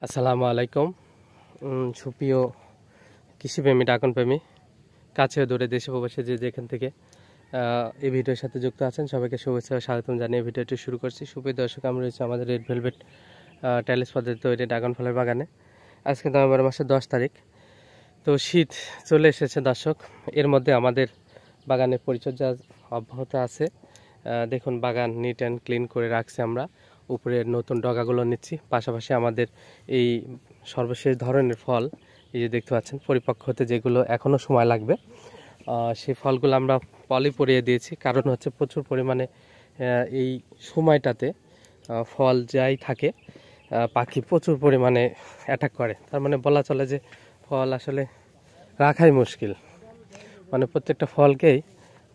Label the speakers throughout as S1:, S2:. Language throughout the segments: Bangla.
S1: আসসালামু আলাইকুম। সুপ্রিয় কৃষিপ্রেমী ড্রাগন প্রেমী কাছে দূরে দেশে প্রবাসে যে যেখান থেকে এই ভিডিওর সাথে যুক্ত আছেন সবাইকে শুভেচ্ছা ও স্বাগতম জানিয়ে ভিডিওটি শুরু করছি। সুপ্রিয় দর্শক, আমরা রয়েছে আমাদের রেড ভেলভেট টাইলস পদ্ধতি তৈরি ড্রাগন ফলের বাগানে। আজকে নভেম্বর মাসের 10 তারিখ। তো শীত চলে এসেছে দর্শক, এর মধ্যে আমাদের বাগানের পরিচর্যা অব্যাহত আছে। দেখুন, বাগান নিট অ্যান্ড ক্লিন করে রাখছি আমরা। উপরের নতুন ডগাগুলো নিচ্ছি, পাশাপাশি আমাদের এই সর্বশেষ ধরনের ফল এই যে দেখতে পাচ্ছেন পরিপক্ক হতে যেগুলো এখনও সময় লাগবে, সেই ফলগুলো আমরা পলি পরিয়ে দিয়েছি। কারণ হচ্ছে প্রচুর পরিমাণে এই সময়টাতে ফল যাই থাকে পাখি প্রচুর পরিমাণে অ্যাটাক করে। তার মানে বলা চলে যে ফল আসলে রাখাই মুশকিল, মানে প্রত্যেকটা ফলকেই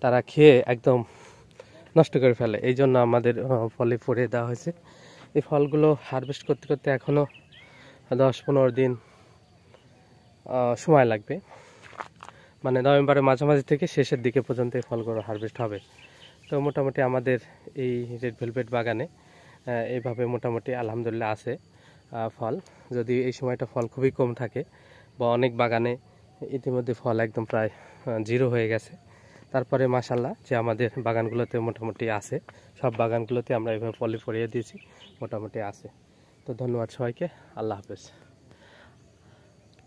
S1: তারা খেয়ে একদম নষ্ট করে ফেলে। এই জন্য আমাদের ফলে পরিয়ে দেওয়া হয়েছে। এই ফলগুলো হারভেস্ট করতে করতে এখনও 10-15 দিন সময় লাগবে, মানে নভেম্বরের মাঝামাঝি থেকে শেষের দিকে পর্যন্ত এই ফলগুলো হারভেস্ট হবে। তো মোটামুটি আমাদের এই রেড ভেলভেট বাগানে এইভাবে মোটামুটি আলহামদুলিল্লাহ আছে ফল। যদি এই সময়টা ফল খুবই কম থাকে বা অনেক বাগানে ইতিমধ্যে ফল একদম প্রায় জিরো হয়ে গেছে, তারপরে মাশাআল্লাহ যে আমাদের বাগানগুলোতে মোটামুটি আছে, সব বাগানগুলোতে আমরা এইভাবে পলি পরিয়ে দিয়েছি, মোটামুটি আছে। তো ধন্যবাদ সবাইকে, আল্লাহ হাফেজ।